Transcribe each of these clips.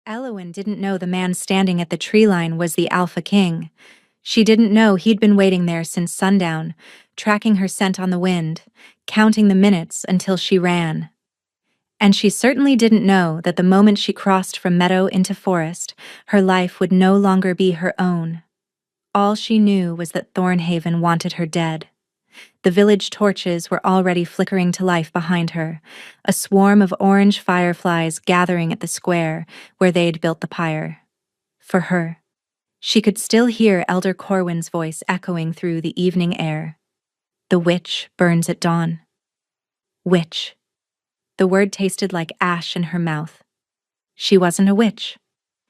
Elowen didn't know the man standing at the tree line was the Alpha King. She didn't know he'd been waiting there since sundown, tracking her scent on the wind, counting the minutes until she ran. And she certainly didn't know that the moment she crossed from meadow into forest, her life would no longer be her own. All she knew was that Thornhaven wanted her dead. The village torches were already flickering to life behind her, a swarm of orange fireflies gathering at the square where they'd built the pyre. For her. She could still hear Elder Corwin's voice echoing through the evening air. The witch burns at dawn. Witch. The word tasted like ash in her mouth. She wasn't a witch.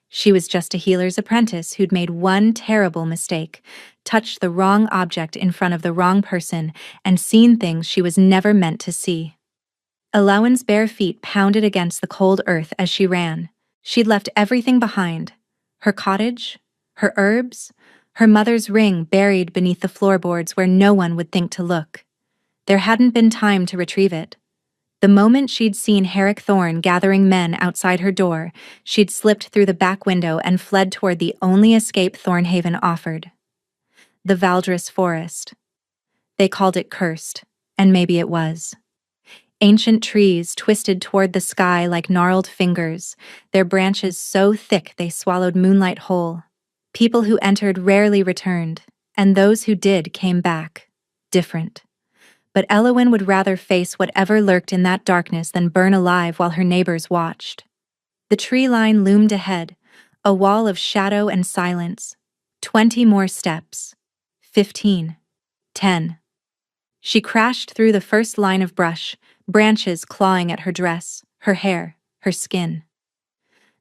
She was just a healer's apprentice who'd made one terrible mistake, touched the wrong object in front of the wrong person, and seen things she was never meant to see. Elowen's bare feet pounded against the cold earth as she ran. She'd left everything behind. Her cottage, her herbs, her mother's ring buried beneath the floorboards where no one would think to look. There hadn't been time to retrieve it. The moment she'd seen Herrick Thorn gathering men outside her door, she'd slipped through the back window and fled toward the only escape Thornhaven offered. The Valdris Forest. They called it cursed, and maybe it was. Ancient trees twisted toward the sky like gnarled fingers, their branches so thick they swallowed moonlight whole. People who entered rarely returned, and those who did came back, different. But Elowen would rather face whatever lurked in that darkness than burn alive while her neighbors watched. The tree line loomed ahead, a wall of shadow and silence. 20 more steps. 15. 10. She crashed through the first line of brush, branches clawing at her dress, her hair, her skin.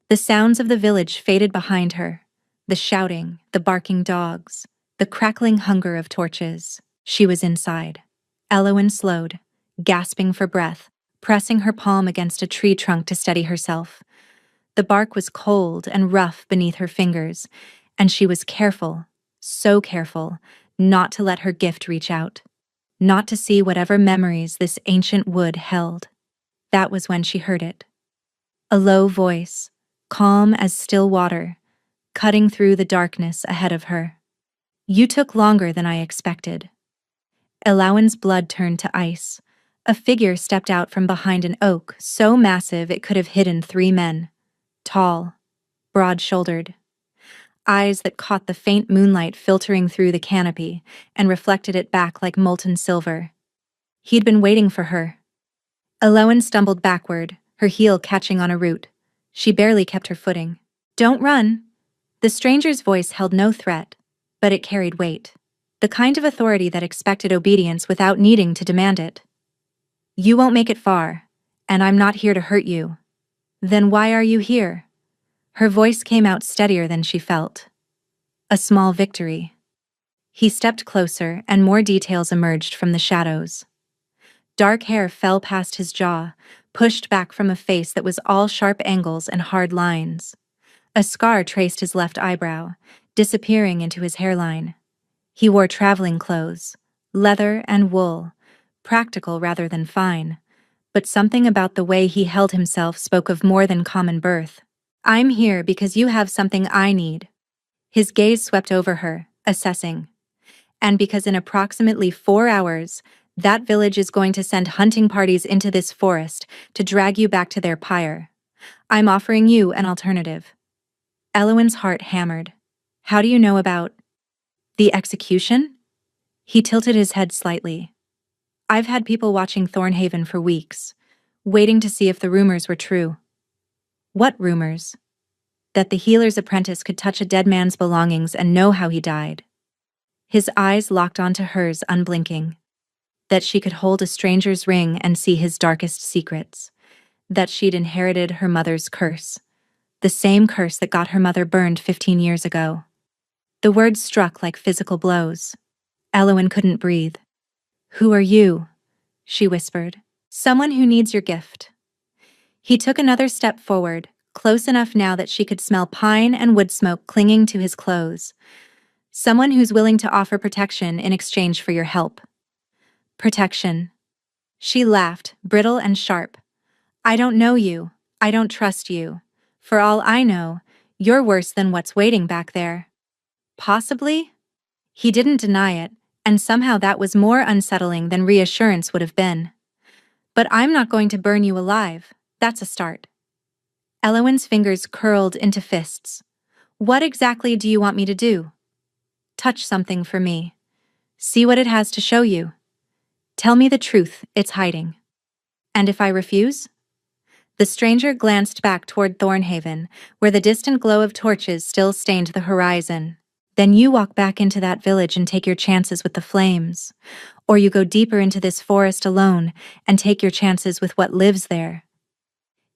The sounds of the village faded behind her, the shouting, the barking dogs, the crackling hunger of torches. She was inside. Elowen slowed, gasping for breath, pressing her palm against a tree trunk to steady herself. The bark was cold and rough beneath her fingers, and she was careful, so careful, not to let her gift reach out, not to see whatever memories this ancient wood held. That was when she heard it. A low voice, calm as still water, cutting through the darkness ahead of her. "You took longer than I expected." Elowen's blood turned to ice. A figure stepped out from behind an oak, so massive it could have hidden 3 men. Tall, broad-shouldered. Eyes that caught the faint moonlight filtering through the canopy and reflected it back like molten silver. He'd been waiting for her. Elowen stumbled backward, her heel catching on a root. She barely kept her footing. "Don't run." The stranger's voice held no threat, but it carried weight. The kind of authority that expected obedience without needing to demand it. "You won't make it far, and I'm not here to hurt you." "Then why are you here?" Her voice came out steadier than she felt. "A small victory." He stepped closer, and more details emerged from the shadows. Dark hair fell past his jaw, pushed back from a face that was all sharp angles and hard lines. A scar traced his left eyebrow, disappearing into his hairline. He wore traveling clothes, leather and wool, practical rather than fine, but something about the way he held himself spoke of more than common birth. "I'm here because you have something I need." His gaze swept over her, assessing. "And because in approximately 4 hours, that village is going to send hunting parties into this forest to drag you back to their pyre. I'm offering you an alternative." Elowen's heart hammered. "How do you know about the execution?" He tilted his head slightly. "I've had people watching Thornhaven for weeks, waiting to see if the rumors were true." "What rumors?" "That the healer's apprentice could touch a dead man's belongings and know how he died." His eyes locked onto hers, unblinking. "That she could hold a stranger's ring and see his darkest secrets. That she'd inherited her mother's curse. The same curse that got her mother burned 15 years ago." The words struck like physical blows. Elowen couldn't breathe. "Who are you?" she whispered. "Someone who needs your gift." He took another step forward, close enough now that she could smell pine and wood smoke clinging to his clothes. "Someone who's willing to offer protection in exchange for your help." "Protection." She laughed, brittle and sharp. "I don't know you. I don't trust you. For all I know, you're worse than what's waiting back there. Possibly? He didn't deny it, and somehow that was more unsettling than reassurance would have been. But I'm not going to burn you alive. That's a start. Elowen's fingers curled into fists. What exactly do you want me to do? Touch something for me. See what it has to show you. Tell me the truth it's hiding. And if I refuse? The stranger glanced back toward Thornhaven, where the distant glow of torches still stained the horizon. Then you walk back into that village and take your chances with the flames. Or you go deeper into this forest alone and take your chances with what lives there.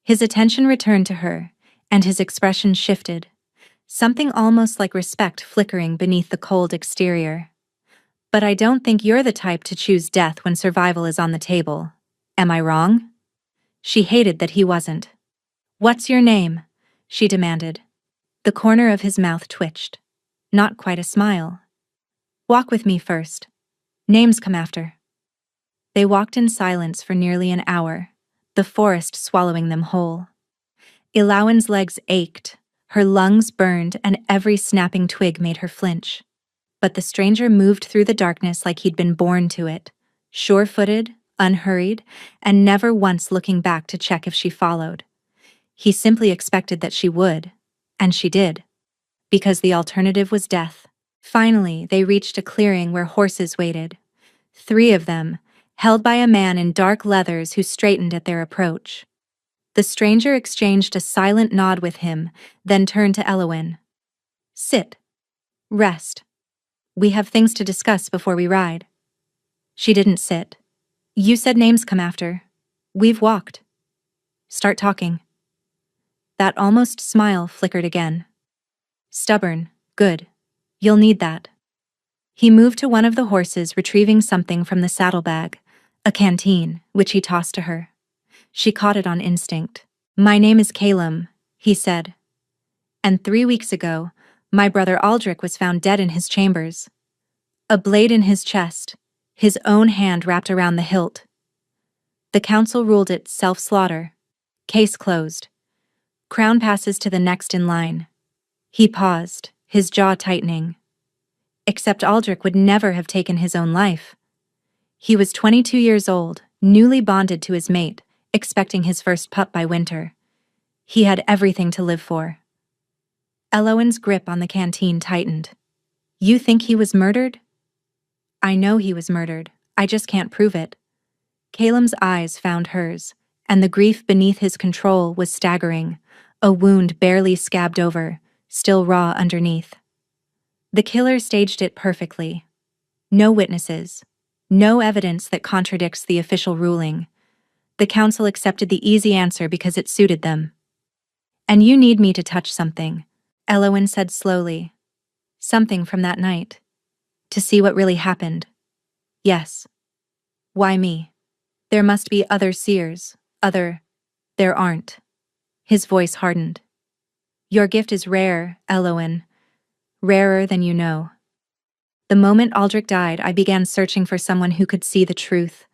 His attention returned to her, and his expression shifted, something almost like respect flickering beneath the cold exterior. But I don't think you're the type to choose death when survival is on the table. Am I wrong? She hated that he wasn't. What's your name? She demanded. The corner of his mouth twitched. Not quite a smile. Walk with me first. Names come after. They walked in silence for nearly an hour, the forest swallowing them whole. Elowen's legs ached, her lungs burned, and every snapping twig made her flinch. But the stranger moved through the darkness like he'd been born to it, sure-footed, unhurried, and never once looking back to check if she followed. He simply expected that she would, and she did. Because the alternative was death. Finally, they reached a clearing where horses waited. 3 of them, held by a man in dark leathers who straightened at their approach. The stranger exchanged a silent nod with him, then turned to Elowen. Sit. Rest. We have things to discuss before we ride. She didn't sit. You said names come after. We've walked. Start talking. That almost smile flickered again. Stubborn, good. You'll need that. He moved to one of the horses, retrieving something from the saddlebag, a canteen, which he tossed to her. She caught it on instinct. My name is Calum, he said. And 3 weeks ago, my brother Aldrich was found dead in his chambers. A blade in his chest, his own hand wrapped around the hilt. The council ruled it self-slaughter. Case closed. Crown passes to the next in line. He paused, his jaw tightening. Except Aldrich would never have taken his own life. He was 22 years old, newly bonded to his mate, expecting his first pup by winter. He had everything to live for. Elowen's grip on the canteen tightened. You think he was murdered? I know he was murdered. I just can't prove it. Calum's eyes found hers, and the grief beneath his control was staggering, a wound barely scabbed over, still raw underneath. The killer staged it perfectly. No witnesses. No evidence that contradicts the official ruling. The council accepted the easy answer because it suited them. And you need me to touch something, Elowen said slowly. Something from that night. To see what really happened. Yes. Why me? There must be other seers, There aren't. His voice hardened. Your gift is rare, Elowen. Rarer than you know. The moment Aldrich died, I began searching for someone who could see the truth.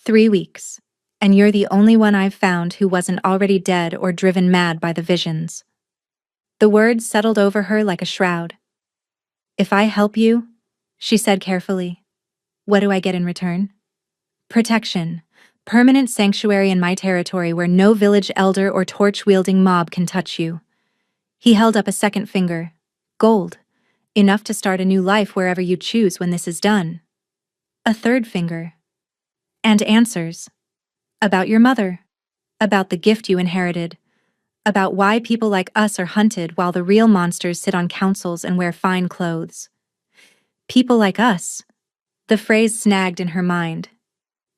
3 weeks. And you're the only one I've found who wasn't already dead or driven mad by the visions. The words settled over her like a shroud. If I help you, she said carefully, what do I get in return? Protection. Permanent sanctuary in my territory where no village elder or torch-wielding mob can touch you. He held up a second finger. Gold. Enough to start a new life wherever you choose when this is done. A third finger. And answers. About your mother. About the gift you inherited. About why people like us are hunted while the real monsters sit on councils and wear fine clothes. People like us. The phrase snagged in her mind.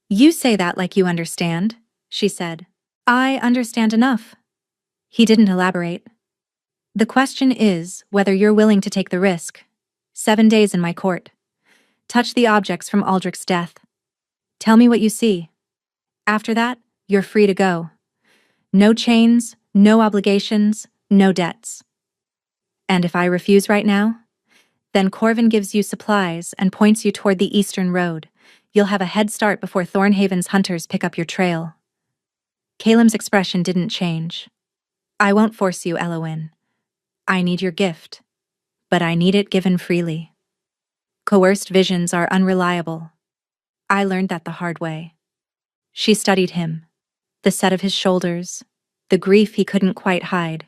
You say that like you understand, she said. I understand enough. He didn't elaborate. The question is whether you're willing to take the risk. 7 days in my court. Touch the objects from Aldrich's death. Tell me what you see. After that, you're free to go. No chains, no obligations, no debts. And if I refuse right now, then Corvin gives you supplies and points you toward the eastern road. You'll have a head start before Thornhaven's hunters pick up your trail. Calum's expression didn't change. I won't force you, Elowin. I need your gift, but I need it given freely. Coerced visions are unreliable. I learned that the hard way. She studied him, the set of his shoulders, the grief he couldn't quite hide,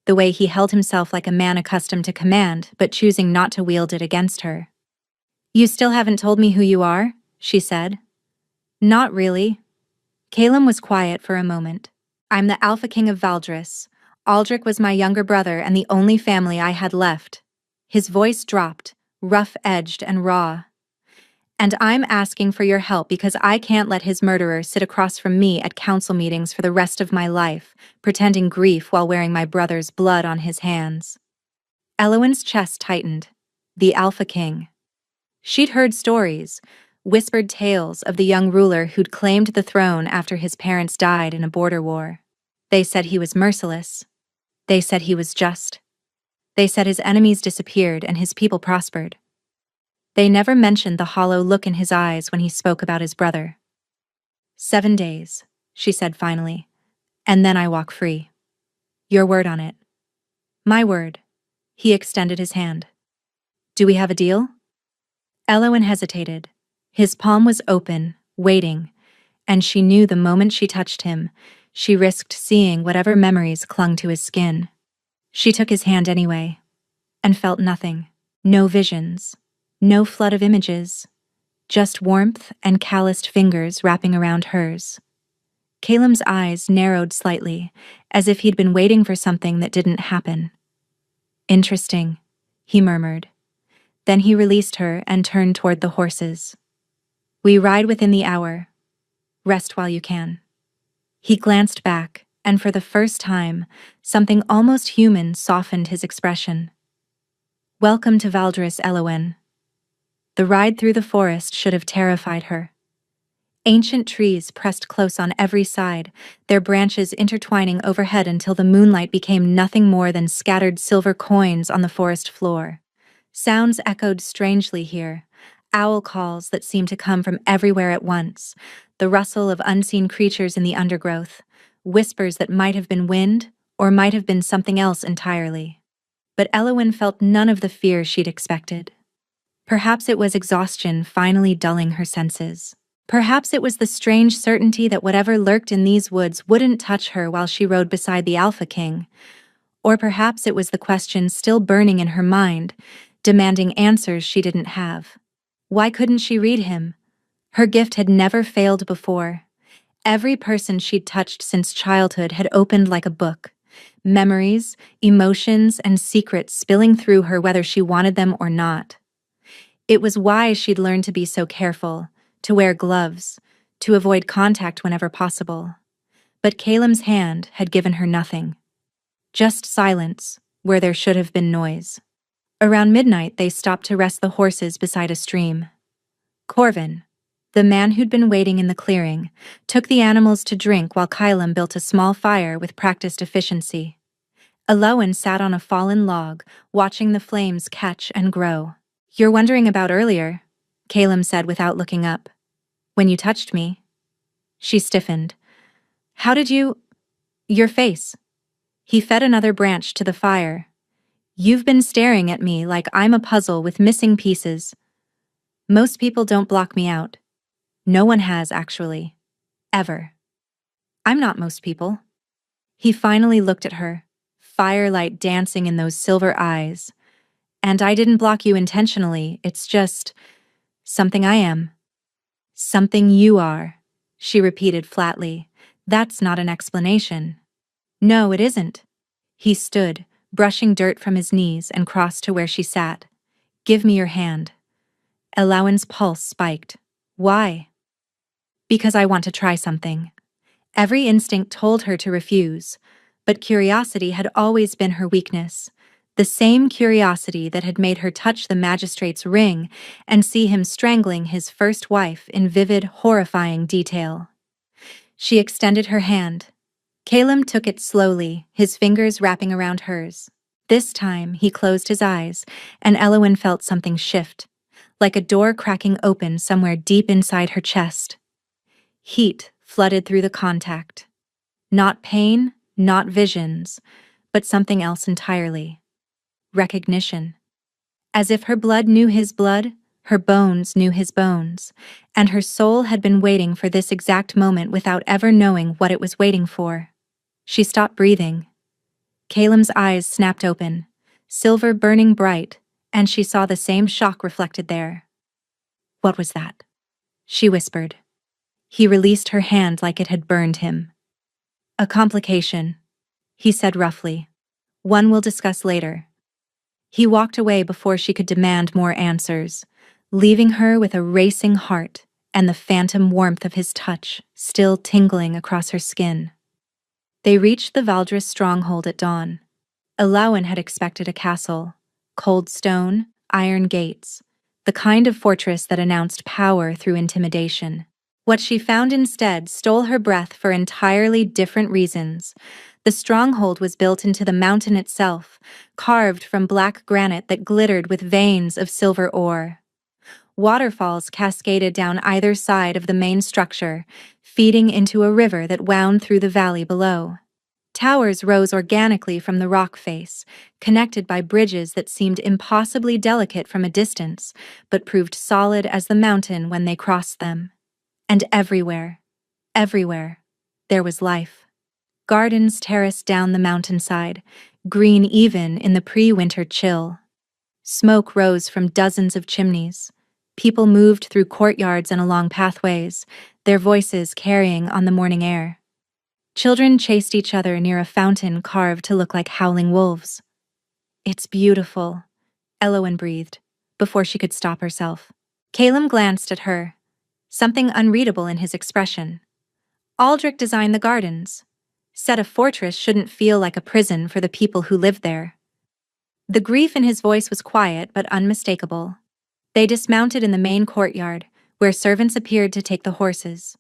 the way he held himself like a man accustomed to command but choosing not to wield it against her. You still haven't told me who you are, she said. Not really. Calum was quiet for a moment. I'm the Alpha King of Valdris. Aldrich was my younger brother and the only family I had left. His voice dropped, rough-edged and raw. And I'm asking for your help because I can't let his murderer sit across from me at council meetings for the rest of my life, pretending grief while wearing my brother's blood on his hands. Elowin's chest tightened. The Alpha King. She'd heard stories, whispered tales of the young ruler who'd claimed the throne after his parents died in a border war. They said he was merciless. They said he was just. They said his enemies disappeared and his people prospered. They never mentioned the hollow look in his eyes when he spoke about his brother. 7 days, she said finally, and then I walk free. Your word on it. My word. He extended his hand. Do we have a deal? Elowin hesitated. His palm was open, waiting, and she knew the moment she touched him, she risked seeing whatever memories clung to his skin. She took his hand anyway, and felt nothing. No visions, no flood of images, just warmth and calloused fingers wrapping around hers. Calum's eyes narrowed slightly, as if he'd been waiting for something that didn't happen. Interesting, he murmured. Then he released her and turned toward the horses. We ride within the hour. Rest while you can. He glanced back, and for the first time, something almost human softened his expression. Welcome to Valdris, Elowin. The ride through the forest should have terrified her. Ancient trees pressed close on every side, their branches intertwining overhead until the moonlight became nothing more than scattered silver coins on the forest floor. Sounds echoed strangely here, owl calls that seemed to come from everywhere at once, the rustle of unseen creatures in the undergrowth, whispers that might have been wind or might have been something else entirely. But Elowin felt none of the fear she'd expected. Perhaps it was exhaustion finally dulling her senses. Perhaps it was the strange certainty that whatever lurked in these woods wouldn't touch her while she rode beside the Alpha King. Or perhaps it was the question still burning in her mind, demanding answers she didn't have. Why couldn't she read him? Her gift had never failed before. Every person she'd touched since childhood had opened like a book. Memories, emotions, and secrets spilling through her whether she wanted them or not. It was why she'd learned to be so careful, to wear gloves, to avoid contact whenever possible. But Calum's hand had given her nothing. Just silence, where there should have been noise. Around midnight, they stopped to rest the horses beside a stream. Corvin, the man who'd been waiting in the clearing, took the animals to drink while Calum built a small fire with practiced efficiency. Elowin sat on a fallen log, watching the flames catch and grow. You're wondering about earlier, Calum said without looking up. When you touched me. She stiffened. How did you... Your face. He fed another branch to the fire. You've been staring at me like I'm a puzzle with missing pieces. Most people don't block me out. No one has, actually. Ever. I'm not most people. He finally looked at her, firelight dancing in those silver eyes. And I didn't block you intentionally, it's just... something I am. Something you are, she repeated flatly. That's not an explanation. No, it isn't. He stood, brushing dirt from his knees and crossed to where she sat. Give me your hand. Elowin's pulse spiked. Why? Because I want to try something. Every instinct told her to refuse, but curiosity had always been her weakness. The same curiosity that had made her touch the magistrate's ring and see him strangling his first wife in vivid, horrifying detail. She extended her hand. Calum took it slowly, his fingers wrapping around hers. This time, he closed his eyes, and Elowin felt something shift, like a door cracking open somewhere deep inside her chest. Heat flooded through the contact. Not pain, Not visions, but something else entirely. Recognition. As if her blood knew his blood, her bones knew his bones, and her soul had been waiting for this exact moment without ever knowing what it was waiting for. She stopped breathing. Calem's eyes snapped open, silver burning bright, and she saw the same shock reflected there. "What was that?" she whispered. He released her hand like it had burned him. "A complication," he said roughly. "One we'll discuss later." He walked away before she could demand more answers, leaving her with a racing heart and the phantom warmth of his touch still tingling across her skin. They reached the Valdris stronghold at dawn. Elawan had expected a castle, cold stone, iron gates, the kind of fortress that announced power through intimidation. What she found instead stole her breath for entirely different reasons. The stronghold was built into the mountain itself, carved from black granite that glittered with veins of silver ore. Waterfalls cascaded down either side of the main structure, feeding into a river that wound through the valley below. Towers rose organically from the rock face, connected by bridges that seemed impossibly delicate from a distance, but proved solid as the mountain when they crossed them. And everywhere, there was life. Gardens terraced down the mountainside, green even in the pre-winter chill. Smoke rose from dozens of chimneys. People moved through courtyards and along pathways, their voices carrying on the morning air. Children chased each other near a fountain carved to look like howling wolves. "It's beautiful," Elawan breathed, before she could stop herself. Calem glanced at her, something unreadable in his expression. "Aldrich designed the gardens. Said a fortress shouldn't feel like a prison for the people who lived there." The grief in his voice was quiet but unmistakable. They dismounted in the main courtyard, where servants appeared to take the horses.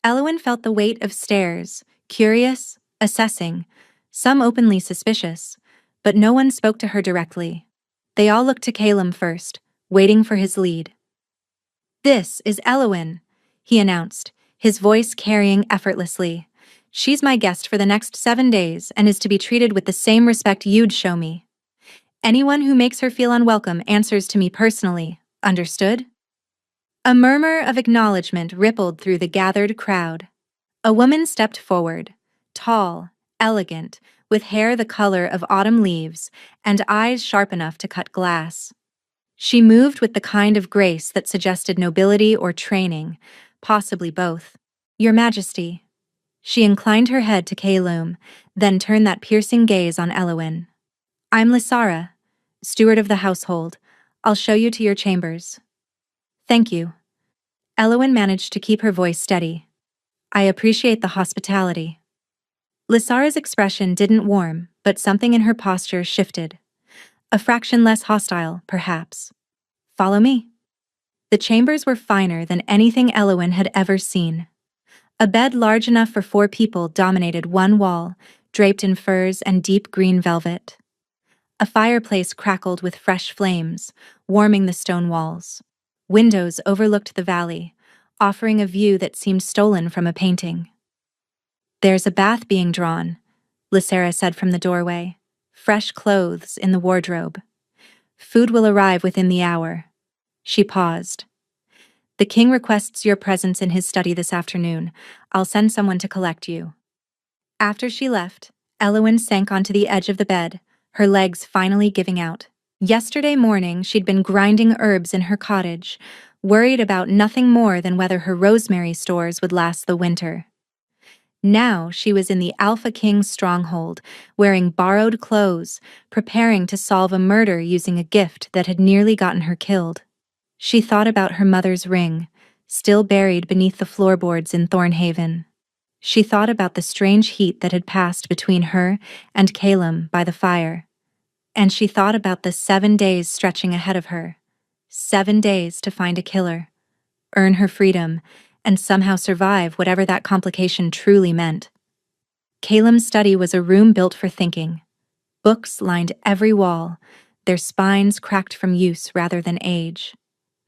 Elawan felt the weight of stares, curious, assessing, some openly suspicious, but no one spoke to her directly. They all looked to Calem first, waiting for his lead. "This is Elawan," he announced, his voice carrying effortlessly. "She's my guest for the next 7 days and is to be treated with the same respect you'd show me. Anyone who makes her feel unwelcome answers to me personally, understood?" A murmur of acknowledgement rippled through the gathered crowd. A woman stepped forward, tall, elegant, with hair the color of autumn leaves and eyes sharp enough to cut glass. She moved with the kind of grace that suggested nobility or training, possibly both. "Your Majesty." She inclined her head to Calem, then turned that piercing gaze on Elawan. "I'm Lysara, steward of the household. I'll show you to your chambers." "Thank you." Elawan managed to keep her voice steady. "I appreciate the hospitality." Lysara's expression didn't warm, but something in her posture shifted. A fraction less hostile, perhaps. "Follow me." The chambers were finer than anything Elawan had ever seen. A bed large enough for 4 people dominated one wall, draped in furs and deep green velvet. A fireplace crackled with fresh flames, warming the stone walls. Windows overlooked the valley, offering a view that seemed stolen from a painting. "There's a bath being drawn," Lysara said from the doorway. "Fresh clothes in the wardrobe. Food will arrive within the hour." She paused. "The king requests your presence in his study this afternoon. I'll send someone to collect you." After she left, Elawan sank onto the edge of the bed, her legs finally giving out. Yesterday morning, she'd been grinding herbs in her cottage, worried about nothing more than whether her rosemary stores would last the winter. Now she was in the Alpha King's stronghold, wearing borrowed clothes, preparing to solve a murder using a gift that had nearly gotten her killed. She thought about her mother's ring, still buried beneath the floorboards in Thornhaven. She thought about the strange heat that had passed between her and Calem by the fire. And she thought about the 7 days stretching ahead of her. 7 days to find a killer, earn her freedom, and somehow survive whatever that complication truly meant. Calem's study was a room built for thinking. Books lined every wall, their spines cracked from use rather than age.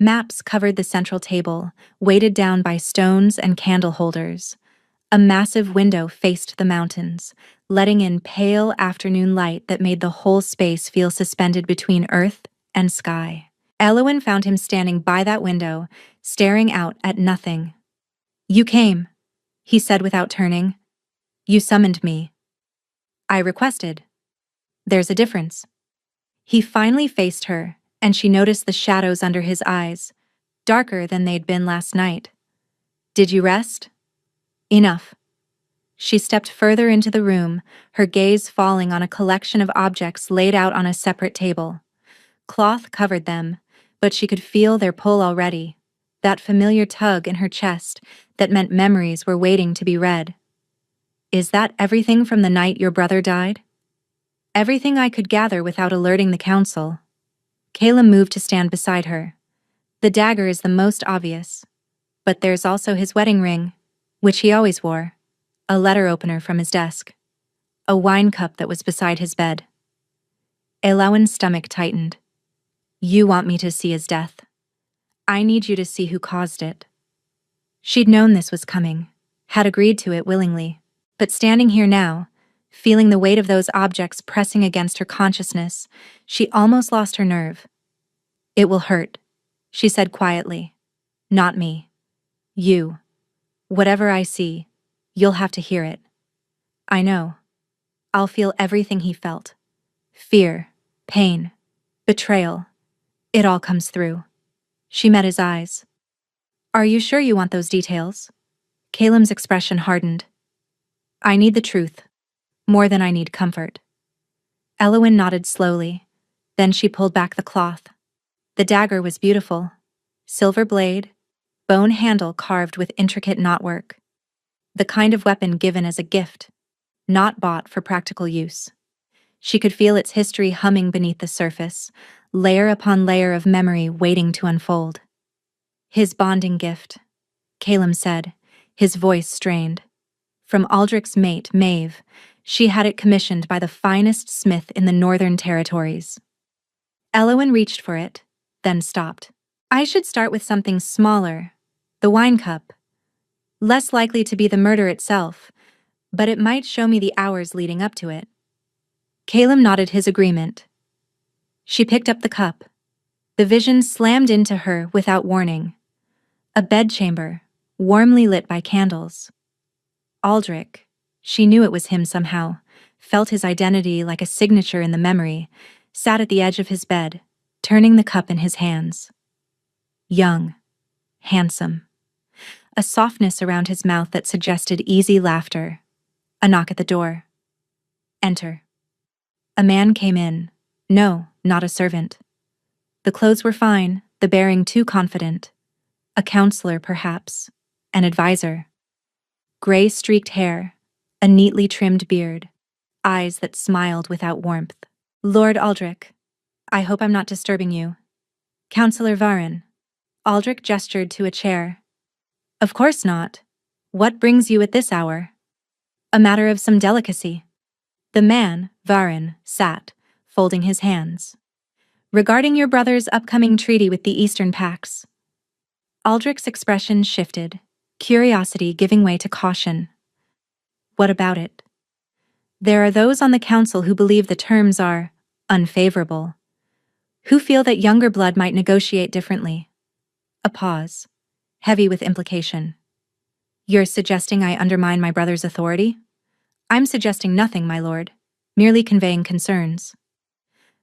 Maps covered the central table, weighted down by stones and candle holders. A massive window faced the mountains, letting in pale afternoon light that made the whole space feel suspended between earth and sky. Elwyn found him standing by that window, staring out at nothing. "You came," he said without turning. "You summoned me." "I requested." "There's a difference." He finally faced her, and she noticed the shadows under his eyes, darker than they'd been last night. "Did you rest?" "Enough." She stepped further into the room, her gaze falling on a collection of objects laid out on a separate table. Cloth covered them, but she could feel their pull already, that familiar tug in her chest that meant memories were waiting to be read. "Is that everything from the night your brother died?" "Everything I could gather without alerting the council." Caleb moved to stand beside her. "The dagger is the most obvious. But there's also his wedding ring, which he always wore, a letter opener from his desk, a wine cup that was beside his bed." Elwyn's stomach tightened. "You want me to see his death? I need you to see who caused it." She'd known this was coming, had agreed to it willingly, but standing here now, feeling the weight of those objects pressing against her consciousness, she almost lost her nerve. "It will hurt," she said quietly. "Not me. You. Whatever I see, you'll have to hear it." "I know. I'll feel everything he felt. Fear, pain, betrayal. It all comes through." She met his eyes. "Are you sure you want those details?" Caleb's expression hardened. "I need the truth, more than I need comfort." Elwyn nodded slowly. Then she pulled back the cloth. The dagger was beautiful. Silver blade, bone handle carved with intricate knotwork. The kind of weapon given as a gift, not bought for practical use. She could feel its history humming beneath the surface, layer upon layer of memory waiting to unfold. "His bonding gift," Caleb said, his voice strained. "From Aldrich's mate, Maeve, she had it commissioned by the finest smith in the Northern Territories." Elwyn reached for it, then stopped. "I should start with something smaller, the wine cup. Less likely to be the murder itself, but it might show me the hours leading up to it." Caleb nodded his agreement. She picked up the cup. The vision slammed into her without warning. A bedchamber, warmly lit by candles. Aldrich, she knew it was him somehow, felt his identity like a signature in the memory, sat at the edge of his bed, turning the cup in his hands. Young, handsome. A softness around his mouth that suggested easy laughter. A knock at the door. "Enter." A man came in. No, not a servant. The clothes were fine, the bearing too confident. A counselor, perhaps. An advisor. Gray-streaked hair, a neatly trimmed beard, eyes that smiled without warmth. "Lord Aldrich, I hope I'm not disturbing you." "Counselor Varin." Aldrich gestured to a chair. "Of course not. What brings you at this hour?" "A matter of some delicacy." The man, Varin, sat, folding his hands. "Regarding your brother's upcoming treaty with the Eastern Pax." Aldrich's expression shifted, curiosity giving way to caution. "What about it?" "There are those on the council who believe the terms are unfavorable, who feel that younger blood might negotiate differently." A pause, heavy with implication. "You're suggesting I undermine my brother's authority?" "I'm suggesting nothing, my lord, merely conveying concerns."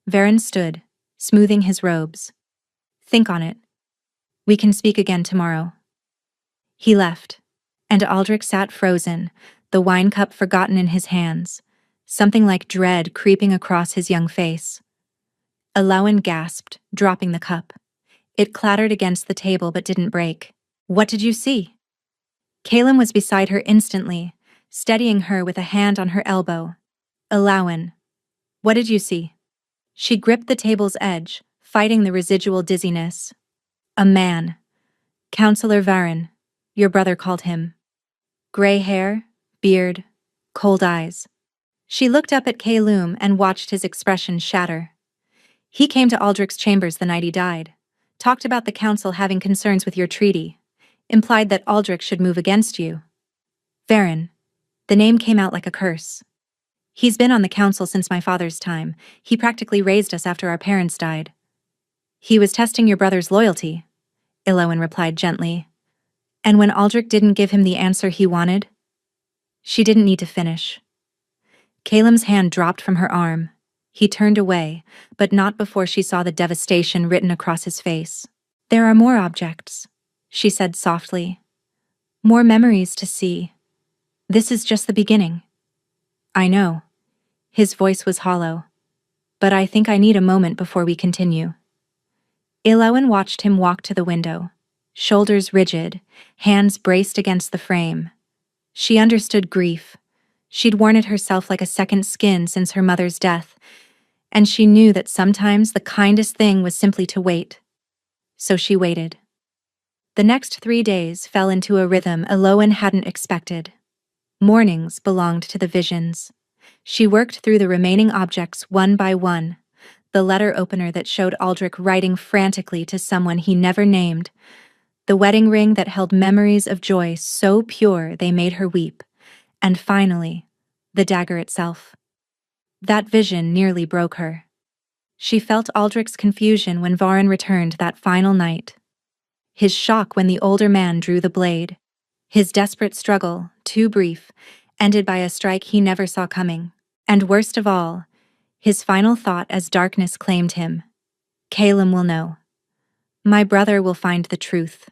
Varin stood, smoothing his robes. "Think on it. We can speak again tomorrow." He left, and Aldrich sat frozen, the wine cup forgotten in his hands, something like dread creeping across his young face. Elwyn gasped, dropping the cup. It clattered against the table but didn't break. "What did you see?" Caleb was beside her instantly, steadying her with a hand on her elbow. "Elwyn, what did you see?" She gripped the table's edge, fighting the residual dizziness. "A man. Counselor Varin, your brother called him. Gray hair, beard, cold eyes." She looked up at Caleb and watched his expression shatter. "He came to Aldrich's chambers the night he died, talked about the council having concerns with your treaty, implied that Aldrich should move against you." "Varin." The name came out like a curse. He's been on the council since my father's time. He practically raised us after our parents died. He was testing your brother's loyalty, Elowen replied gently. And when Aldrich didn't give him the answer he wanted, she didn't need to finish. Calem's hand dropped from her arm. He turned away, but not before she saw the devastation written across his face. There are more objects, she said softly. More memories to see. This is just the beginning. I know. His voice was hollow. But I think I need a moment before we continue. Elowen watched him walk to the window, shoulders rigid, hands braced against the frame. She understood grief. She'd worn it herself like a second skin since her mother's death, and she knew that sometimes the kindest thing was simply to wait. So she waited. The next 3 days fell into a rhythm Elowen hadn't expected. Mornings belonged to the visions. She worked through the remaining objects one by one. The letter opener that showed Aldrich writing frantically to someone he never named. The wedding ring that held memories of joy so pure they made her weep. And finally, the dagger itself. That vision nearly broke her. She felt Aldrich's confusion when Varen returned that final night. His shock when the older man drew the blade. His desperate struggle, too brief, ended by a strike he never saw coming. And worst of all, his final thought as darkness claimed him. Calem will know. My brother will find the truth.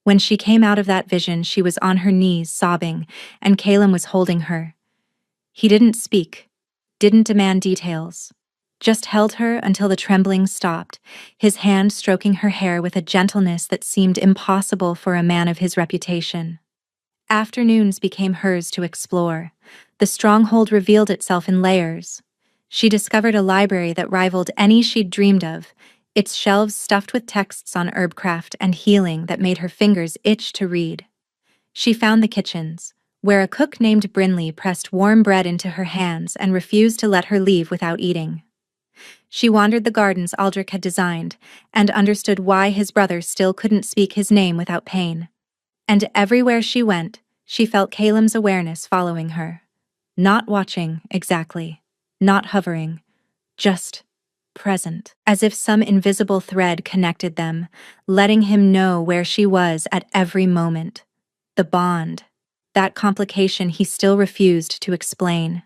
When she came out of that vision, she was on her knees sobbing, and Calem was holding her. He didn't speak, didn't demand details, just held her until the trembling stopped, his hand stroking her hair with a gentleness that seemed impossible for a man of his reputation. Afternoons became hers to explore. The stronghold revealed itself in layers. She discovered a library that rivaled any she'd dreamed of, its shelves stuffed with texts on herbcraft and healing that made her fingers itch to read. She found the kitchens, where a cook named Brinley pressed warm bread into her hands and refused to let her leave without eating. She wandered the gardens Aldrich had designed and understood why his brother still couldn't speak his name without pain. And everywhere she went, she felt Calem's awareness following her. Not watching, exactly. Not hovering. Just present. As if some invisible thread connected them, letting him know where she was at every moment. The bond. That complication he still refused to explain.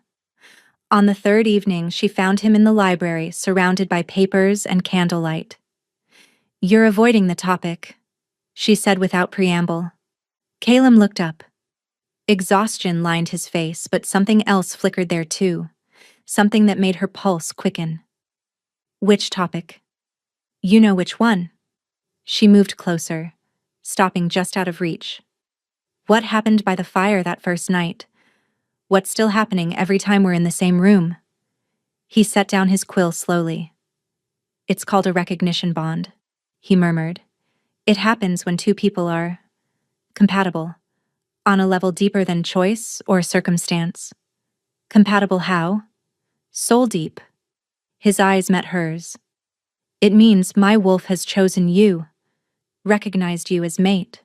On the third evening, she found him in the library, surrounded by papers and candlelight. You're avoiding the topic, she said without preamble. Calem looked up. Exhaustion lined his face, but something else flickered there too. Something that made her pulse quicken. Which topic? You know which one. She moved closer, stopping just out of reach. What happened by the fire that first night? What's still happening every time we're in the same room? He set down his quill slowly. It's called a recognition bond, he murmured. It happens when two people are compatible, on a level deeper than choice or circumstance. Compatible how? Soul deep. His eyes met hers. It means my wolf has chosen you, recognized you as mate.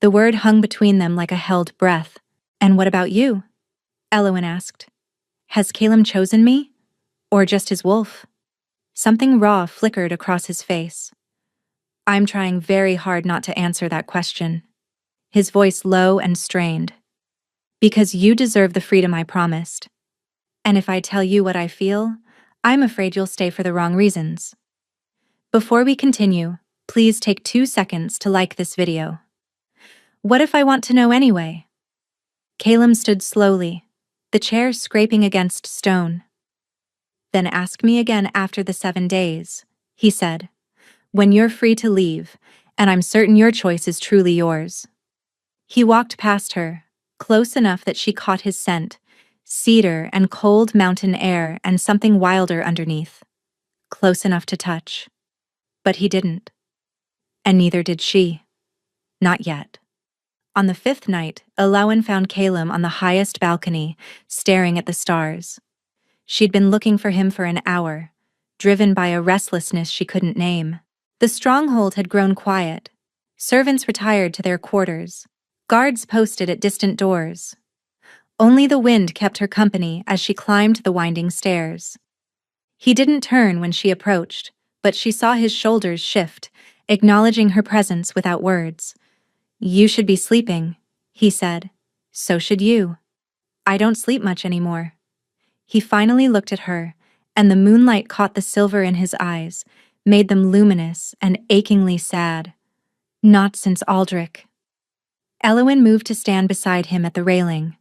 The word hung between them like a held breath. And what about you? Elowen asked. Has Calem chosen me? Or just his wolf? Something raw flickered across his face. I'm trying very hard not to answer that question. His voice low and strained. Because you deserve the freedom I promised. And if I tell you what I feel, I'm afraid you'll stay for the wrong reasons. Before we continue, please take 2 seconds to like this video. What if I want to know anyway? Calem stood slowly, the chair scraping against stone. Then ask me again after the 7 days, he said, when you're free to leave, and I'm certain your choice is truly yours. He walked past her, close enough that she caught his scent, cedar and cold mountain air and something wilder underneath. Close enough to touch. But he didn't. And neither did she. Not yet. On the 5th night, Elowen found Calem on the highest balcony, staring at the stars. She'd been looking for him for an hour, driven by a restlessness she couldn't name. The stronghold had grown quiet. Servants retired to their quarters. Guards posted at distant doors. Only the wind kept her company as she climbed the winding stairs. He didn't turn when she approached, but she saw his shoulders shift, acknowledging her presence without words. "You should be sleeping," he said. "So should you." "I don't sleep much anymore." He finally looked at her, and the moonlight caught the silver in his eyes, made them luminous and achingly sad. "Not since Aldrich." Elwyn moved to stand beside him at the railing.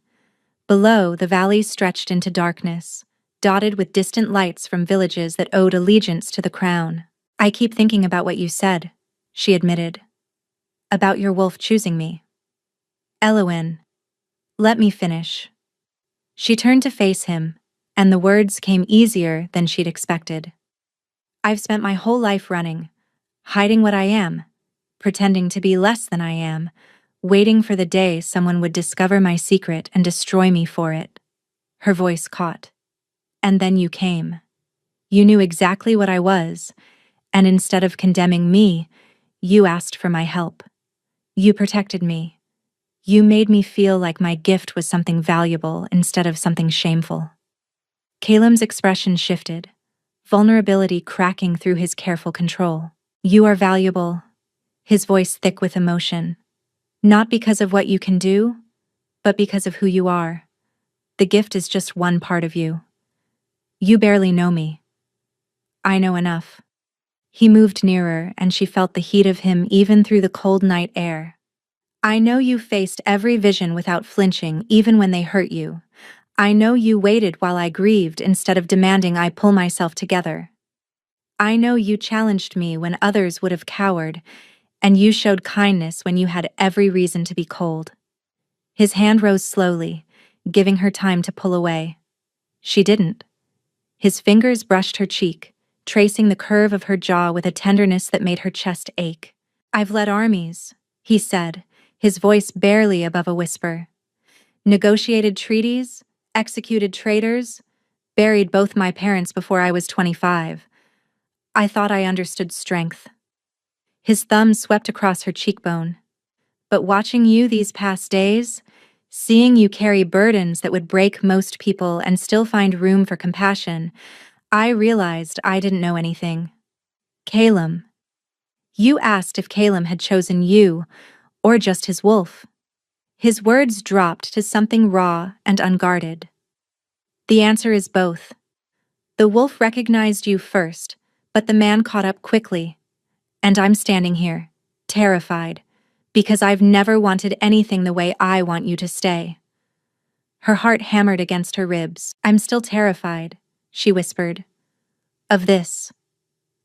Below, the valley stretched into darkness, dotted with distant lights from villages that owed allegiance to the crown. "I keep thinking about what you said," she admitted. "About your wolf choosing me." "Elwyn, let me finish." She turned to face him, and the words came easier than she'd expected. "I've spent my whole life running, hiding what I am, pretending to be less than I am, waiting for the day someone would discover my secret and destroy me for it." Her voice caught. "And then you came. You knew exactly what I was, and instead of condemning me, you asked for my help. You protected me. You made me feel like my gift was something valuable instead of something shameful." Caleb's expression shifted, vulnerability cracking through his careful control. "You are valuable," his voice thick with emotion. "Not because of what you can do, but because of who you are. The gift is just one part of you. You barely know me. I know enough." He moved nearer, and she felt the heat of him even through the cold night air. "I know you faced every vision without flinching, even when they hurt you. I know you waited while I grieved instead of demanding I pull myself together. I know you challenged me when others would have cowered, and you showed kindness when you had every reason to be cold." His hand rose slowly, giving her time to pull away. She didn't. His fingers brushed her cheek, tracing the curve of her jaw with a tenderness that made her chest ache. "I've led armies," he said, his voice barely above a whisper. "Negotiated treaties, executed traitors, buried both my parents before I was 25. I thought I understood strength." His thumb swept across her cheekbone. "But watching you these past days, seeing you carry burdens that would break most people and still find room for compassion, I realized I didn't know anything." "Caleb." You asked if Caleb had chosen you, or just his wolf. His words dropped to something raw and unguarded. "The answer is both. The wolf recognized you first, but the man caught up quickly. And I'm standing here, terrified, because I've never wanted anything the way I want you to stay." Her heart hammered against her ribs. "I'm still terrified," she whispered. "Of this.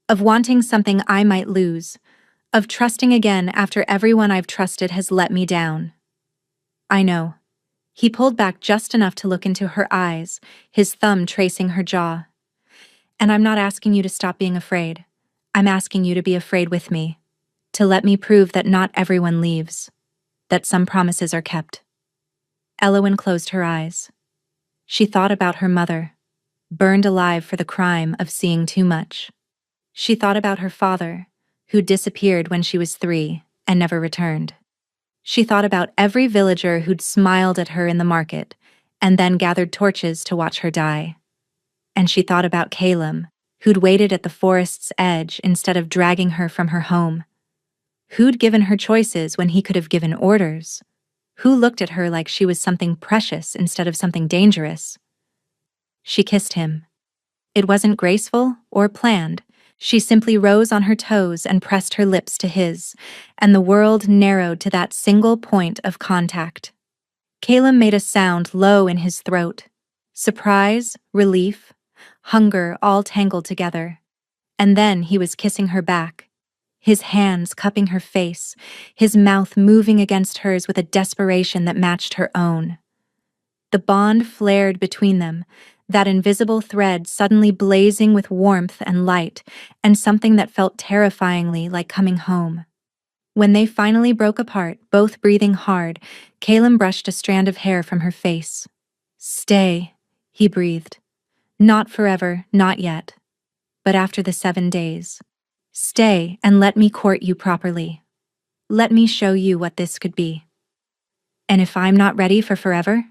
Of wanting something I might lose. Of trusting again after everyone I've trusted has let me down." "I know." He pulled back just enough to look into her eyes, his thumb tracing her jaw. "And I'm not asking you to stop being afraid. I'm asking you to be afraid with me. To let me prove that not everyone leaves. That some promises are kept." Elwyn closed her eyes. She thought about her mother, burned alive for the crime of seeing too much. She thought about her father, who disappeared when she was 3 and never returned. She thought about every villager who'd smiled at her in the market and then gathered torches to watch her die. And she thought about Caleb, who'd waited at the forest's edge instead of dragging her from her home. Who'd given her choices when he could have given orders? Who looked at her like she was something precious instead of something dangerous? She kissed him. It wasn't graceful or planned. She simply rose on her toes and pressed her lips to his, and the world narrowed to that single point of contact. Caleb made a sound low in his throat. Surprise, relief, hunger all tangled together. And then he was kissing her back, his hands cupping her face, his mouth moving against hers with a desperation that matched her own. The bond flared between them, that invisible thread suddenly blazing with warmth and light, and something that felt terrifyingly like coming home. When they finally broke apart, both breathing hard, Caleb brushed a strand of hair from her face. "Stay," he breathed. "Not forever, not yet. But after the 7 days. Stay and let me court you properly. Let me show you what this could be." "And if I'm not ready for forever?"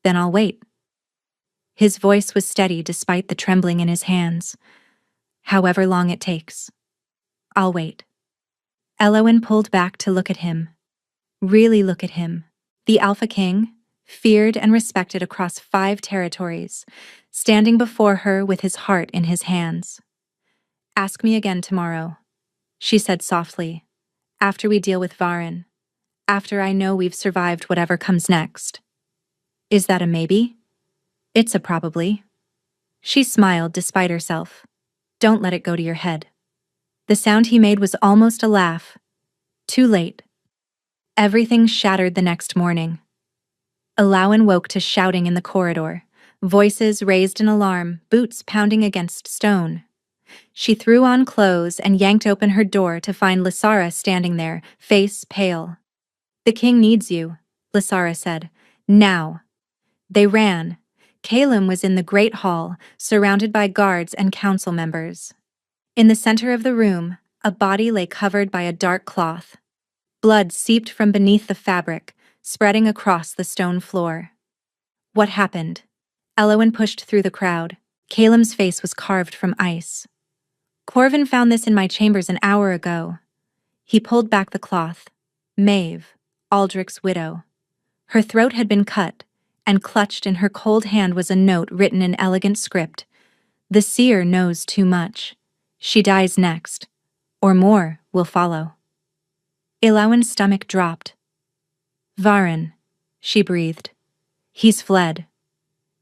Then I'll wait. His voice was steady despite the trembling in his hands. However long it takes. I'll wait. Elowin pulled back to look at him. Really look at him. The Alpha King, feared and respected across 5 territories, standing before her with his heart in his hands. Ask me again tomorrow, she said softly, after we deal with Varen, after I know we've survived whatever comes next. Is that a maybe? It's a probably. She smiled despite herself. Don't let it go to your head. The sound he made was almost a laugh. Too late. Everything shattered the next morning. Elowin woke to shouting in the corridor, voices raised in alarm, boots pounding against stone. She threw on clothes and yanked open her door to find Lysara standing there, face pale. The king needs you, Lysara said. Now. They ran. Calum was in the great hall, surrounded by guards and council members. In the center of the room, a body lay covered by a dark cloth. Blood seeped from beneath the fabric, spreading across the stone floor. What happened? Elowin pushed through the crowd. Calum's face was carved from ice. Corvin found this in my chambers an hour ago. He pulled back the cloth. Maeve, Aldrich's widow. Her throat had been cut, and clutched in her cold hand was a note written in elegant script. The seer knows too much. She dies next. Or more will follow. Elowin's stomach dropped. Varen, she breathed. He's fled.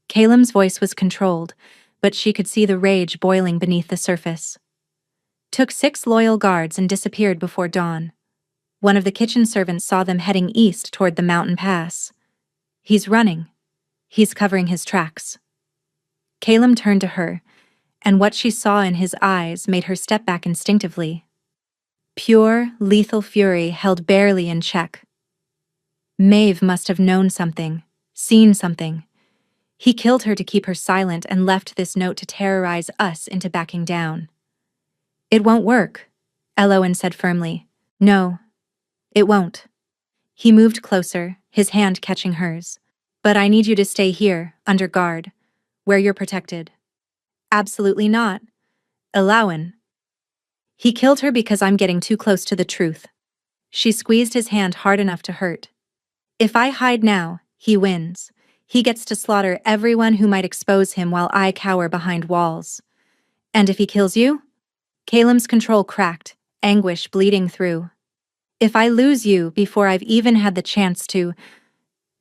Calum's voice was controlled, but she could see the rage boiling beneath the surface. Took 6 loyal guards and disappeared before dawn. One of the kitchen servants saw them heading east toward the mountain pass. He's running. He's covering his tracks. Calum turned to her, and what she saw in his eyes made her step back instinctively. Pure, lethal fury held barely in check. Maeve must have known something, seen something. He killed her to keep her silent and left this note to terrorize us into backing down. It won't work, Elowin said firmly. No, it won't. He moved closer, his hand catching hers. But I need you to stay here, under guard, where you're protected. Absolutely not. Elowin. He killed her because I'm getting too close to the truth. She squeezed his hand hard enough to hurt. If I hide now, he wins. He gets to slaughter everyone who might expose him while I cower behind walls. And if he kills you? Calum's control cracked, anguish bleeding through. If I lose you before I've even had the chance to...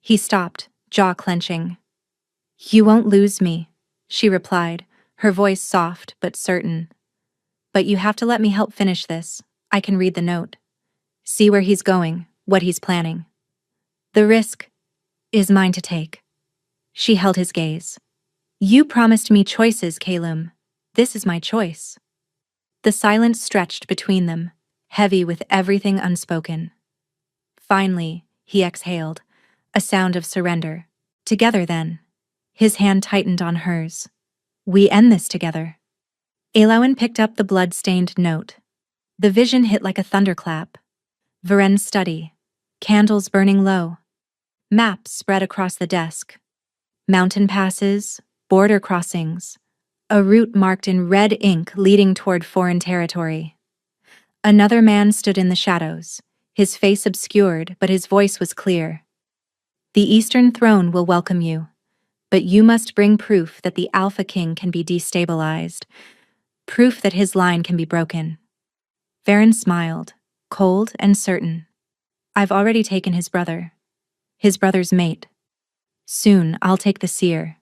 He stopped, jaw clenching. You won't lose me, she replied, her voice soft but certain. But you have to let me help finish this. I can read the note. See where he's going, what he's planning. The risk is mine to take. She held his gaze. You promised me choices, Calum. This is my choice. The silence stretched between them, heavy with everything unspoken. Finally, he exhaled, a sound of surrender. Together then. His hand tightened on hers. We end this together. Elowin picked up the blood-stained note. The vision hit like a thunderclap. Varen's study. Candles burning low. Maps spread across the desk. Mountain passes, border crossings. A route marked in red ink leading toward foreign territory. Another man stood in the shadows, his face obscured, but his voice was clear. The Eastern Throne will welcome you, but you must bring proof that the Alpha King can be destabilized, proof that his line can be broken. Varen smiled, cold and certain. I've already taken his brother's mate. Soon I'll take the seer,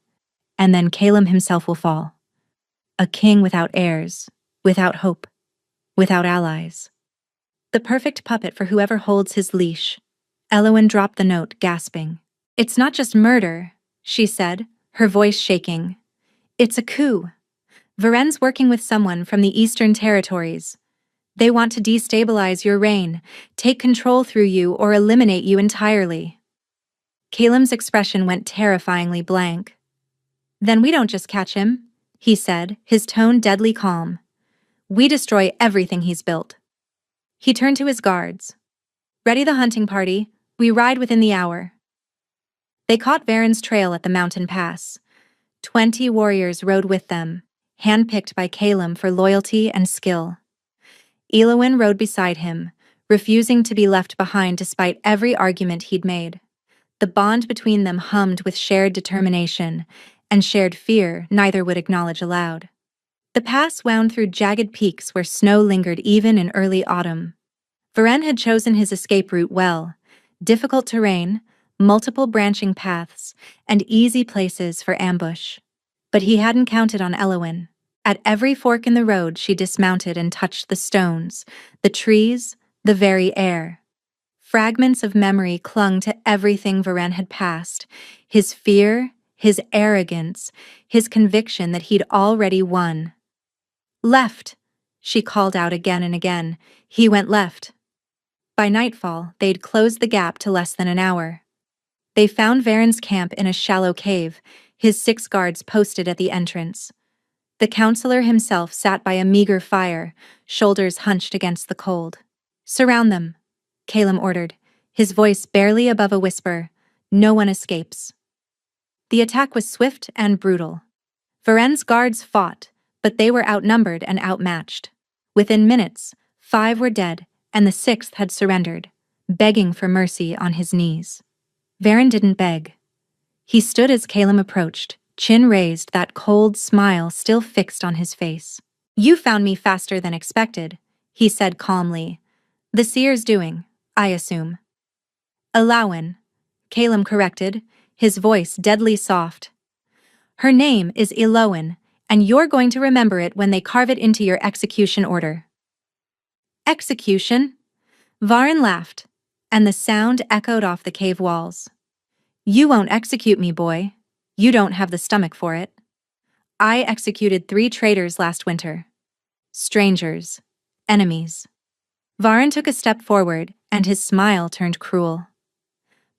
and then Calum himself will fall. A king without heirs, without hope, without allies. The perfect puppet for whoever holds his leash. Elowin dropped the note, gasping. It's not just murder, she said, her voice shaking. It's a coup. Varen's working with someone from the Eastern Territories. They want to destabilize your reign, take control through you, or eliminate you entirely. Calum's expression went terrifyingly blank. Then we don't just catch him, he said, his tone deadly calm. We destroy everything he's built. He turned to his guards. Ready the hunting party. We ride within the hour. They caught Varen's trail at the mountain pass. 20 warriors rode with them, handpicked by Calum for loyalty and skill. Elowin rode beside him, refusing to be left behind despite every argument he'd made. The bond between them hummed with shared determination, and shared fear neither would acknowledge aloud. The pass wound through jagged peaks where snow lingered even in early autumn. Varen had chosen his escape route well: difficult terrain, multiple branching paths, and easy places for ambush. But he hadn't counted on Elowin. At every fork in the road she dismounted and touched the stones, the trees, the very air. Fragments of memory clung to everything Varen had passed: his fear, his arrogance, his conviction that he'd already won. "Left," she called out again and again. He went left. By nightfall, they'd closed the gap to less than an hour. They found Varen's camp in a shallow cave, his 6 guards posted at the entrance. The counselor himself sat by a meager fire, shoulders hunched against the cold. "Surround them," Calum ordered, his voice barely above a whisper. "No one escapes." The attack was swift and brutal. Varen's guards fought, but they were outnumbered and outmatched. Within minutes, 5 were dead, and the 6th had surrendered, begging for mercy on his knees. Varen didn't beg. He stood as Calum approached, chin raised, that cold smile still fixed on his face. "You found me faster than expected," he said calmly. "The seer's doing, I assume." "Elowin," Calum corrected, his voice deadly soft. "Her name is Elowin, and you're going to remember it when they carve it into your execution order." "Execution?" Varen laughed, and the sound echoed off the cave walls. "You won't execute me, boy. You don't have the stomach for it. I executed 3 traitors last winter. Strangers. Enemies." Varen took a step forward, and his smile turned cruel.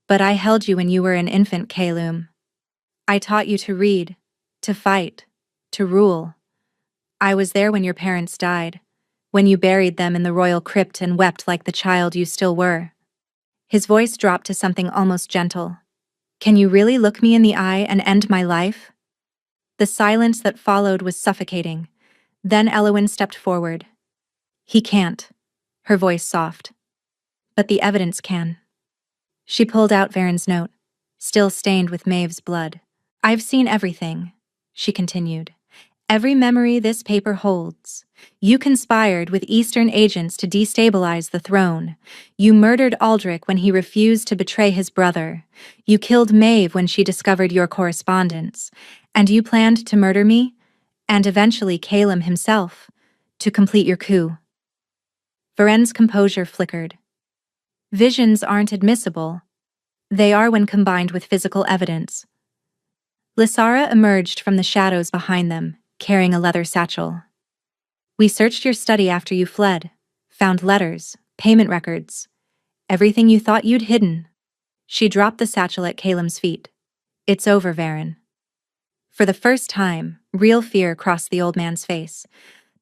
"But I held you when you were an infant, Calum. I taught you to read, to fight, to rule. I was there when your parents died, when you buried them in the royal crypt and wept like the child you still were." His voice dropped to something almost gentle. "Can you really look me in the eye and end my life?" The silence that followed was suffocating. Then Elowin stepped forward. "He can't," her voice soft. "But the evidence can." She pulled out Varen's note, still stained with Maeve's blood. "I've seen everything," she continued. "Every memory this paper holds. You conspired with Eastern agents to destabilize the throne. You murdered Aldrich when he refused to betray his brother. You killed Maeve when she discovered your correspondence. And you planned to murder me, and eventually Calum himself, to complete your coup." Varen's composure flickered. "Visions aren't admissible. They are when combined with physical evidence." Lysara emerged from the shadows behind them, carrying a leather satchel. "We searched your study after you fled, found letters, payment records, everything you thought you'd hidden." She dropped the satchel at Calum's feet. "It's over, Varen." For the first time, real fear crossed the old man's face.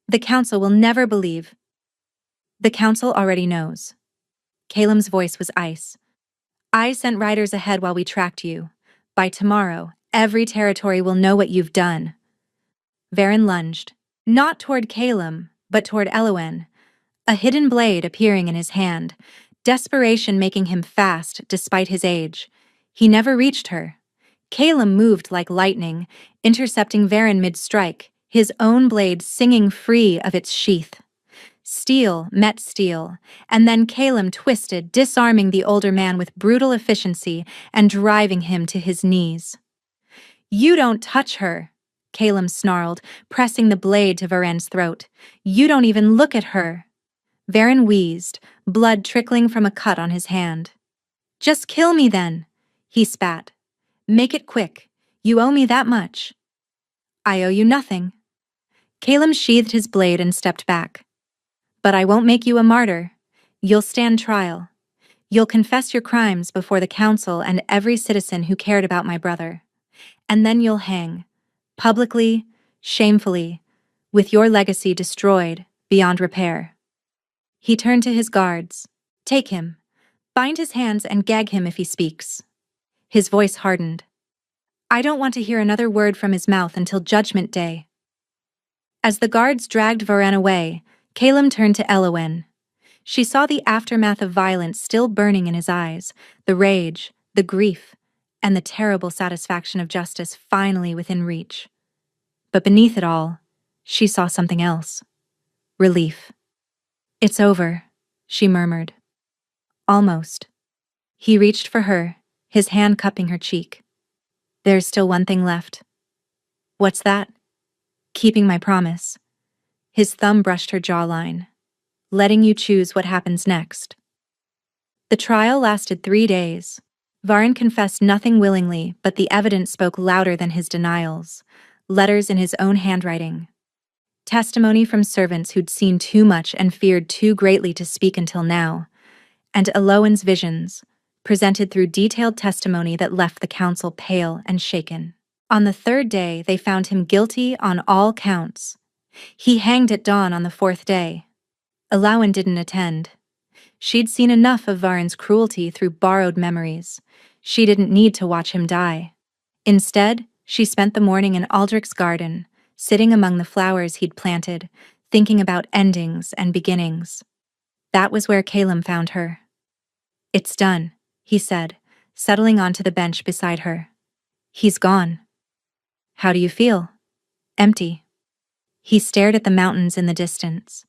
"The council will never believe." "The council already knows." Calum's voice was ice. "I sent riders ahead while we tracked you. By tomorrow, every territory will know what you've done." Varen lunged, not toward Calum, but toward Elowin, a hidden blade appearing in his hand, desperation making him fast despite his age. He never reached her. Calum moved like lightning, intercepting Varen mid-strike, his own blade singing free of its sheath. Steel met steel, and then Calum twisted, disarming the older man with brutal efficiency and driving him to his knees. "You don't touch her," Calum snarled, pressing the blade to Varen's throat. "You don't even look at her." Varen wheezed, blood trickling from a cut on his hand. "Just kill me then," he spat. "Make it quick. You owe me that much." "I owe you nothing." Calum sheathed his blade and stepped back. "But I won't make you a martyr. You'll stand trial. You'll confess your crimes before the council and every citizen who cared about my brother. And then you'll hang. Publicly, shamefully, with your legacy destroyed beyond repair." He turned to his guards. "Take him. Bind his hands and gag him if he speaks." His voice hardened. I don't want to hear another word from his mouth until Judgment Day. As the guards dragged Varan away, Calem turned to Elowen. She saw the aftermath of violence still burning in his eyes, the rage, the grief, and the terrible satisfaction of justice finally within reach. But beneath it all, she saw something else. Relief. It's over, she murmured. Almost. He reached for her, his hand cupping her cheek. There's still one thing left. What's that? Keeping my promise. His thumb brushed her jawline. Letting you choose what happens next. The trial lasted 3 days. Varan confessed nothing willingly, but the evidence spoke louder than his denials. Letters in his own handwriting. Testimony from servants who'd seen too much and feared too greatly to speak until now. And Elowen's visions, presented through detailed testimony that left the council pale and shaken. On the 3rd day, they found him guilty on all counts. He hanged at dawn on the 4th day. Elowen didn't attend. She'd seen enough of Varan's cruelty through borrowed memories. She didn't need to watch him die. Instead, she spent the morning in Aldrich's garden, sitting among the flowers he'd planted, thinking about endings and beginnings. That was where Calem found her. It's done, he said, settling onto the bench beside her. He's gone. How do you feel? Empty. He stared at the mountains in the distance.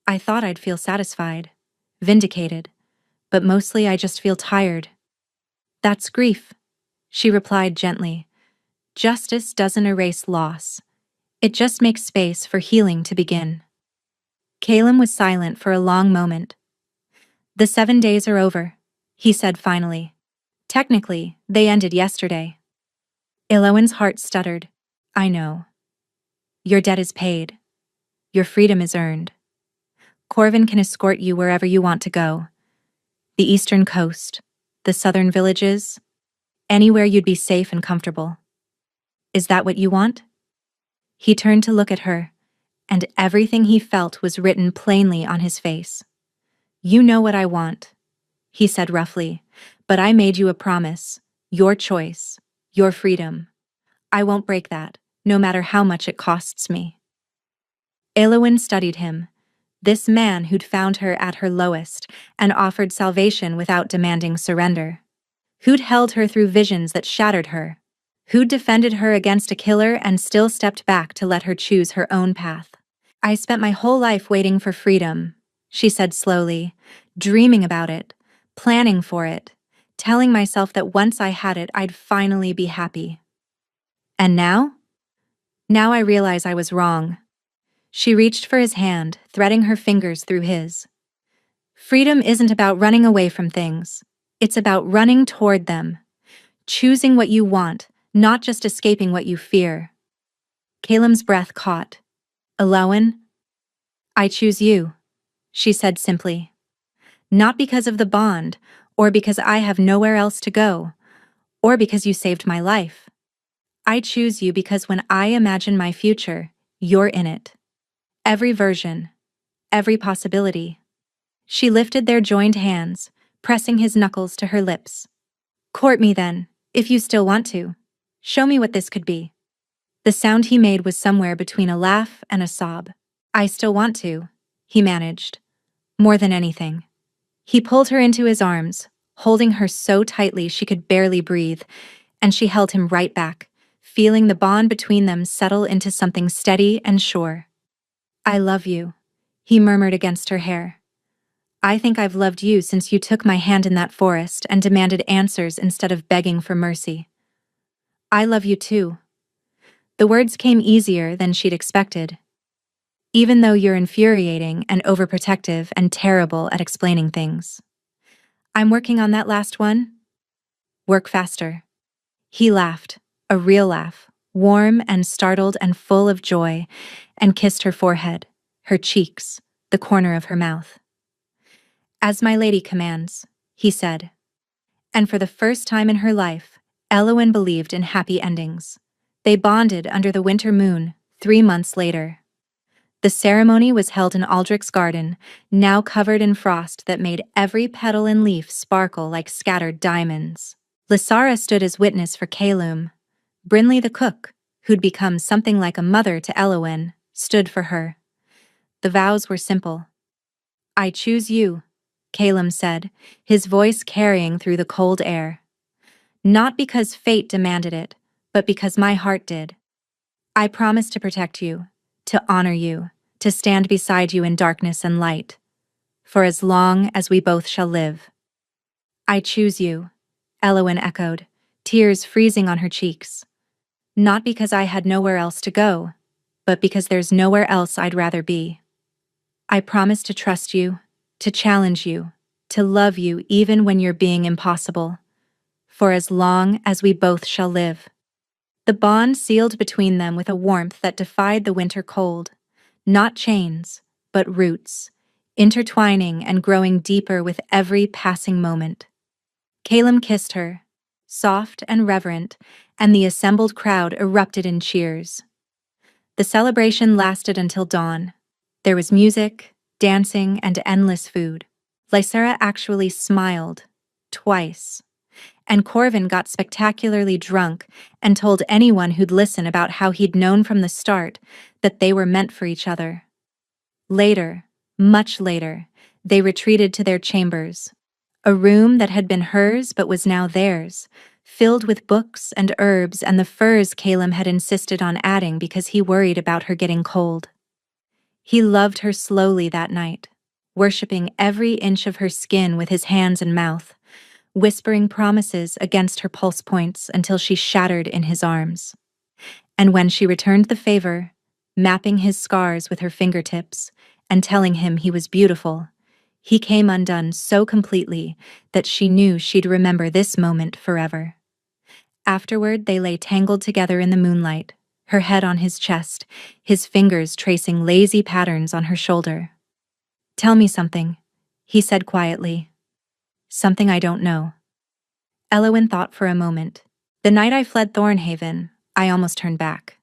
I thought I'd feel satisfied, vindicated, but mostly I just feel tired. That's grief, she replied gently. Justice doesn't erase loss. It just makes space for healing to begin. Calem was silent for a long moment. The 7 days are over, he said finally. Technically, they ended yesterday. Elowen's heart stuttered. I know. Your debt is paid. Your freedom is earned. Corvin can escort you wherever you want to go. The eastern coast, the southern villages, anywhere you'd be safe and comfortable. Is that what you want? He turned to look at her, and everything he felt was written plainly on his face. You know what I want, he said roughly, but I made you a promise. Your choice, your freedom. I won't break that, no matter how much it costs me. Elowen studied him. This man who'd found her at her lowest and offered salvation without demanding surrender. Who'd held her through visions that shattered her. Who'd defended her against a killer and still stepped back to let her choose her own path. I spent my whole life waiting for freedom, she said slowly, dreaming about it, planning for it, telling myself that once I had it, I'd finally be happy. And now? Now I realize I was wrong. She reached for his hand, threading her fingers through his. Freedom isn't about running away from things. It's about running toward them. Choosing what you want, not just escaping what you fear. Calem's breath caught. Elowen? I choose you, she said simply. Not because of the bond, or because I have nowhere else to go, or because you saved my life. I choose you because when I imagine my future, you're in it. Every version, every possibility. She lifted their joined hands, pressing his knuckles to her lips. Court me then, if you still want to. Show me what this could be. The sound he made was somewhere between a laugh and a sob. I still want to, he managed. More than anything. He pulled her into his arms, holding her so tightly she could barely breathe, and she held him right back, feeling the bond between them settle into something steady and sure. I love you, he murmured against her hair. I think I've loved you since you took my hand in that forest and demanded answers instead of begging for mercy. I love you too. The words came easier than she'd expected. Even though you're infuriating and overprotective and terrible at explaining things. I'm working on that last one. Work faster. He laughed, a real laugh, warm and startled and full of joy, and kissed her forehead, her cheeks, the corner of her mouth. As my lady commands, he said. And for the first time in her life, Elowen believed in happy endings. They bonded under the winter moon, 3 months later. The ceremony was held in Aldrich's garden, now covered in frost that made every petal and leaf sparkle like scattered diamonds. Lysara stood as witness for Calum. Brinley the cook, who'd become something like a mother to Elowyn, stood for her. The vows were simple. "I choose you," Calum said, his voice carrying through the cold air. "Not because fate demanded it, but because my heart did. I promise to protect you, to honor you, to stand beside you in darkness and light, for as long as we both shall live." "I choose you," Elowyn echoed, tears freezing on her cheeks. "Not because I had nowhere else to go, but because there's nowhere else I'd rather be. I promise to trust you, to challenge you, to love you even when you're being impossible, for as long as we both shall live." The bond sealed between them with a warmth that defied the winter cold. Not chains, but roots, intertwining and growing deeper with every passing moment. Calum kissed her, soft and reverent, and the assembled crowd erupted in cheers. The celebration lasted until dawn. There was music, dancing, and endless food. Lysera actually smiled, twice. And Corvin got spectacularly drunk and told anyone who'd listen about how he'd known from the start that they were meant for each other. Later, much later, they retreated to their chambers, a room that had been hers but was now theirs, filled with books and herbs and the furs Calum had insisted on adding because he worried about her getting cold. He loved her slowly that night, worshipping every inch of her skin with his hands and mouth, whispering promises against her pulse points until she shattered in his arms. And when she returned the favor, mapping his scars with her fingertips and telling him he was beautiful, he came undone so completely that she knew she'd remember this moment forever. Afterward, they lay tangled together in the moonlight, her head on his chest, his fingers tracing lazy patterns on her shoulder. "Tell me something," he said quietly. "Something I don't know." Elowyn thought for a moment. "The night I fled Thornhaven, I almost turned back.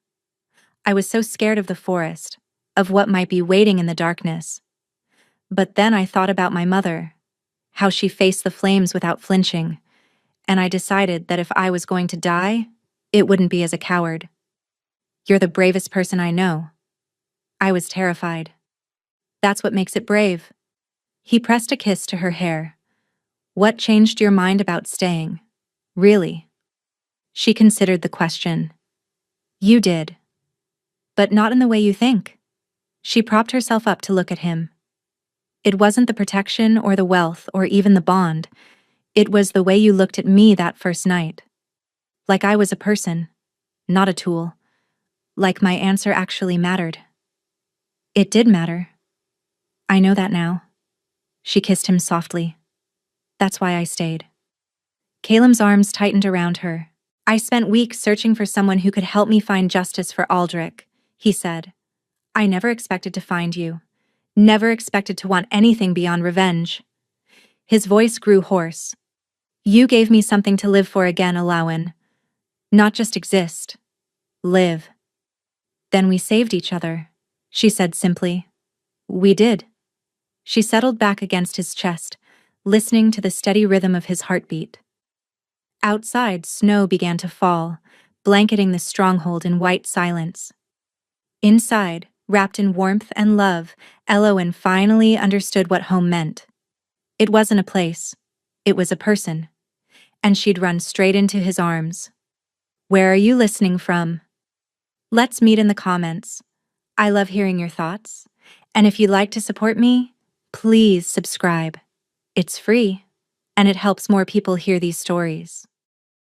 I was so scared of the forest, of what might be waiting in the darkness. But then I thought about my mother, how she faced the flames without flinching, and I decided that if I was going to die, it wouldn't be as a coward. You're the bravest person I know." I was terrified. "That's what makes it brave." He pressed a kiss to her hair. "What changed your mind about staying? Really?" She considered the question. "You did. But not in the way you think." She propped herself up to look at him. "It wasn't the protection or the wealth or even the bond. It was the way you looked at me that first night. Like I was a person, not a tool. Like my answer actually mattered." "It did matter. I know that now." She kissed him softly. "That's why I stayed." Calum's arms tightened around her. "I spent weeks searching for someone who could help me find justice for Aldrich," he said. "I never expected to find you. Never expected to want anything beyond revenge." His voice grew hoarse. "You gave me something to live for again, Elowyn. Not just exist. Live." "Then we saved each other," she said simply. "We did." She settled back against his chest, listening to the steady rhythm of his heartbeat. Outside, snow began to fall, blanketing the stronghold in white silence. Inside, wrapped in warmth and love, Elowyn finally understood what home meant. It wasn't a place. It was a person. And she'd run straight into his arms. Where are you listening from? Let's meet in the comments. I love hearing your thoughts. And if you'd like to support me, please subscribe. It's free, and it helps more people hear these stories.